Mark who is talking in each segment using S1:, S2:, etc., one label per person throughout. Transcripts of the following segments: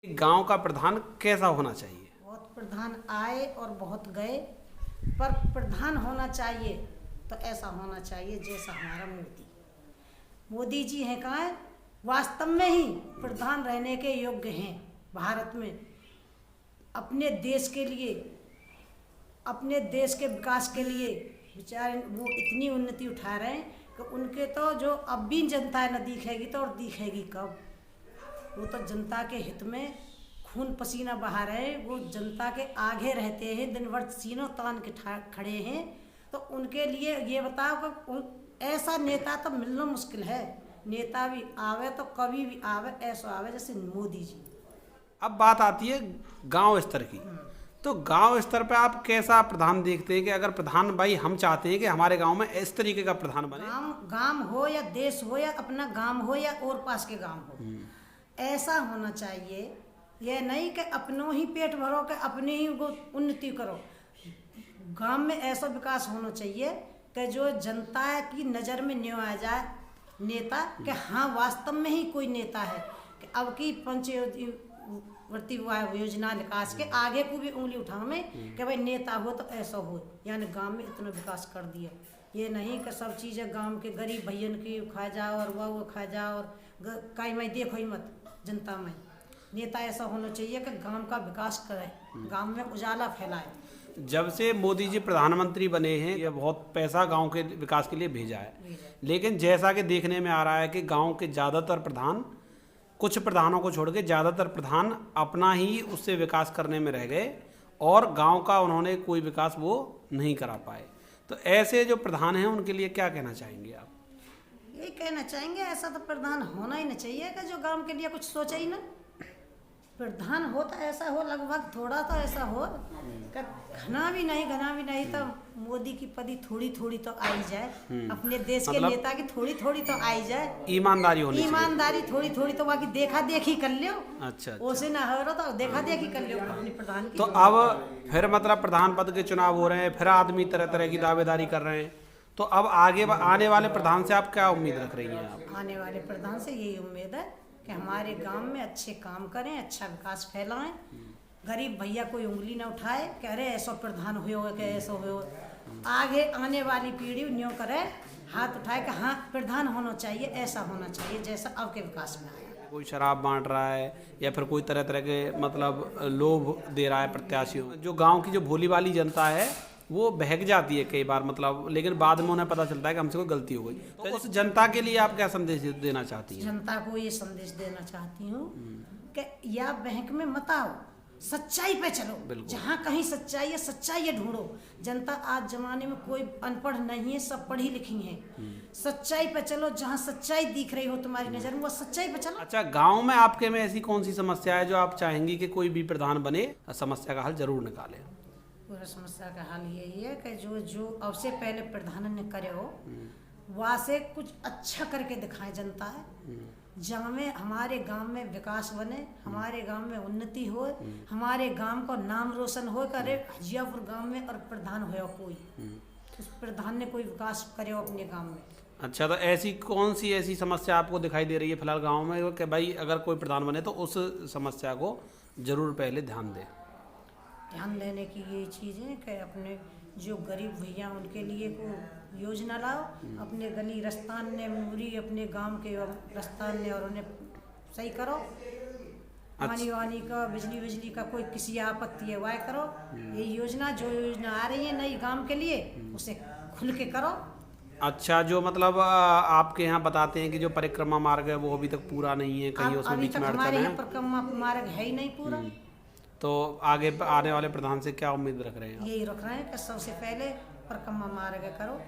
S1: गांव का प्रधान कैसा होना चाहिए?
S2: बहुत प्रधान आए और बहुत गए, पर प्रधान होना चाहिए तो ऐसा होना चाहिए जैसा हमारा मोदी जी हैं। कहाँ है? वास्तव में ही प्रधान रहने के योग्य हैं। भारत में अपने देश के लिए, अपने देश के विकास के लिए बेचारे वो इतनी उन्नति उठा रहे हैं कि उनके तो जो अब भी जनता न दिखेगी तो और दिखेगी कब। वो तो जनता के हित में खून पसीना बहा रहे हैं, वो जनता के आगे रहते हैं, दिन भर सीनों तान के खड़े हैं। तो उनके लिए ये बताओ कि ऐसा नेता तो मिलना मुश्किल है। नेता भी आवे तो कभी भी आवे, ऐसा आवे जैसे मोदी जी।
S1: अब बात आती है गांव स्तर की, तो गांव स्तर पे आप कैसा प्रधान देखते हैं कि अगर प्रधान भाई हम चाहते हैं कि हमारे गांव में इस तरीके का प्रधान बने?
S2: गांव हो या देश हो या अपना गांव हो या और पास के गांव हो, ऐसा होना चाहिए। यह नहीं कि अपनों ही पेट भरो कि अपने ही उन्नति करो। गांव में ऐसा विकास होना चाहिए कि जो जनता की नज़र में न्यों आ जाए नेता कि हाँ वास्तव में ही कोई नेता है। कि अब की पंचवर्ती योजना विकास के आगे को भी उंगली उठावे कि भाई नेता हो तो ऐसा हो, यानी गांव में इतना विकास कर दिया। ये नहीं कि सब चीज़ें गांव के गरीब भैयन की खा जाओ और वह खा जाओ और कहीं मैं देखो ही मत जनता में। नेता ऐसा होना चाहिए कि गांव का विकास करे, गांव में उजाला फैलाए।
S1: जब से मोदी जी प्रधानमंत्री बने हैं ये बहुत पैसा गांव के विकास के लिए भेजा है, लेकिन जैसा कि देखने में आ रहा है कि गांव के ज़्यादातर प्रधान, कुछ प्रधानों को छोड़ के ज़्यादातर प्रधान अपना ही उससे विकास करने में रह गए और गांव का उन्होंने कोई विकास वो नहीं करा पाए। तो ऐसे जो प्रधान हैं उनके लिए क्या कहना चाहेंगे आप?
S2: यही कहना चाहेंगे ऐसा तो प्रधान होना ही नहीं चाहिए कि जो गांव के लिए कुछ सोचे ही ना। प्रधान हो तो ऐसा हो लगभग थोड़ा तो ऐसा हो कि घना भी नहीं तो मोदी की पदी थोड़ी थोड़ी तो आई जाए, अपने देश के नेता की थोड़ी थोड़ी तो आई जाए।
S1: ईमानदारी होनी चाहिए।
S2: ईमानदारी थोड़ी थोड़ी तो बाकी देखा देखी कर लियो।
S1: अच्छा।
S2: उसे ना हो रहा तो देखा देखी कर लियो अपने प्रधान की।
S1: तो अब फिर मतलब प्रधान पद के चुनाव हो रहे हैं, फिर आदमी तरह तरह की दावेदारी कर रहे हैं, तो अब आगे आने वाले प्रधान से आप क्या उम्मीद रख रही हैं आप?
S2: आने वाले प्रधान से यही उम्मीद है कि हमारे गांव में अच्छे काम करें, अच्छा विकास फैलाएं, गरीब भैया कोई उंगली ना उठाए कि अरे ऐसा प्रधान हुए हो कि ऐसा हुए हो। आगे आने वाली पीढ़ी न्यों करे, हाथ उठाए कि हाँ प्रधान होना चाहिए, ऐसा होना चाहिए जैसा अब के विकास में आया।
S1: कोई शराब बांट रहा है या फिर कोई तरह तरह के मतलब लोभ दे रहा है प्रत्याशियों, जो गाँव की जो भोली वाली जनता है वो बहक जाती है कई बार, मतलब लेकिन बाद में उन्हें पता चलता है कि हमसे कोई गलती हो गई। तो उस जनता के लिए आप क्या संदेश देना चाहती हैं?
S2: जनता को ये संदेश देना चाहती हूँ कि या बहक में मत आओ, सच्चाई पे चलो। जहाँ कहीं सच्चाई है सच्चाई ढूंढो। जनता आज जमाने में कोई अनपढ़ नहीं है, सब पढ़ी लिखी है। सच्चाई पे चलो, जहाँ सच्चाई दिख रही हो तुम्हारी नजर में वो सच्चाई पे चलो।
S1: अच्छा, गांव में आपके में ऐसी कौन सी समस्या है जो आप चाहेंगी कि कोई भी प्रधान बने समस्या का हल जरूर निकाले?
S2: पूरा समस्या का हल यही है कि जो अब से पहले प्रधान ने करे हो वहाँ से कुछ अच्छा करके दिखाए जनता है, जहाँ में हमारे गांव में विकास बने, हमारे गांव में उन्नति हो, हमारे गांव का नाम रोशन हो। करे हजियापुर गांव में और प्रधान हो कोई, उस प्रधान ने कोई विकास करे हो अपने गांव में।
S1: अच्छा, तो ऐसी कौन सी ऐसी समस्या आपको दिखाई दे रही है फिलहाल गाँव में कि भाई अगर कोई प्रधान बने तो उस समस्या को जरूर पहले ध्यान दे?
S2: ध्यान देने की ये चीज़ है कि अपने जो गरीब भैया उनके लिए को योजना लाओ, अपने गली रस्तान ने पूरी अपने गांव के रस्तान ने और उन्हें सही करो। पानी वानी का बिजली का कोई किसी आपत्ति है वह करो। ये योजना जो योजना आ रही है नई गांव के लिए उसे खुल के करो।
S1: अच्छा, जो मतलब आपके यहाँ बताते हैं कि जो परिक्रमा मार्ग है वो अभी तक पूरा नहीं है, कहीं उसमें बीच में
S2: हमारे यहाँ परिक्रमा मार्ग है ही नहीं पूरा।
S1: तो आगे आने वाले प्रधान से क्या उम्मीद रख रहे हैं?
S2: यही रख रहे हैं कि सबसे पहले परिक्रमा मार्ग करो,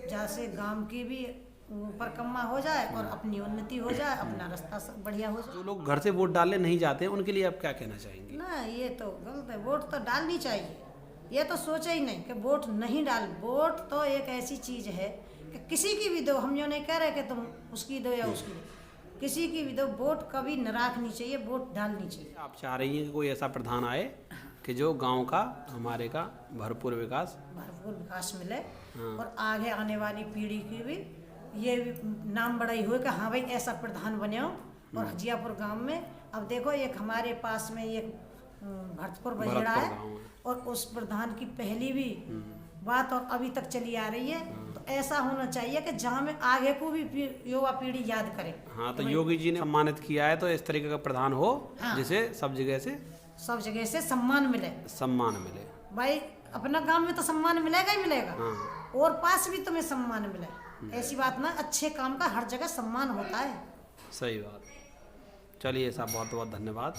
S2: जहाँ से गांव की भी परिक्रमा हो जाए और अपनी उन्नति हो जाए, अपना रास्ता बढ़िया हो जाए।
S1: जो लोग घर से वोट डालने नहीं जाते हैं उनके लिए आप क्या कहना चाहेंगे?
S2: ना, ये तो गलत है। वोट तो डालनी चाहिए, ये तो सोचे ही नहीं कि वोट नहीं डाल। वोट तो एक ऐसी चीज़ है कि किसी की भी दो, हम जो नहीं कह रहे कि तुम उसकी दो या उसकी, किसी की भी दो, वोट कभी न रखनी चाहिए, वोट डालनी चाहिए।
S1: आप चाह रही हैं कि कोई ऐसा प्रधान आए कि जो गांव का हमारे का भरपूर विकास
S2: मिले और आगे आने वाली पीढ़ी की भी ये नाम बड़ाई हो कि हाँ भाई ऐसा प्रधान बने हो और हजियापुर गांव में अब देखो एक हमारे पास में एक भरतपुर बजड़ा
S1: भरतपुर
S2: है
S1: गाँव है।
S2: और उस प्रधान की पहली भी बात और अभी तक चली आ रही है। तो ऐसा होना चाहिए कि जहाँ में आगे को भी युवा पीढ़ी याद करे।
S1: हाँ, तो योगी जी ने सम्मानित किया है, तो इस तरीके का प्रधान हो
S2: हाँ।
S1: जिसे सब जगह से
S2: सम्मान मिले।
S1: सम्मान मिले।
S2: भाई अपना गांव में तो सम्मान मिलेगा ही मिलेगा,
S1: हाँ।
S2: और पास भी तुम्हें सम्मान मिले। ऐसी बात ना, अच्छे काम का हर जगह सम्मान होता है।
S1: सही बात। चलिए साहब, बहुत बहुत धन्यवाद।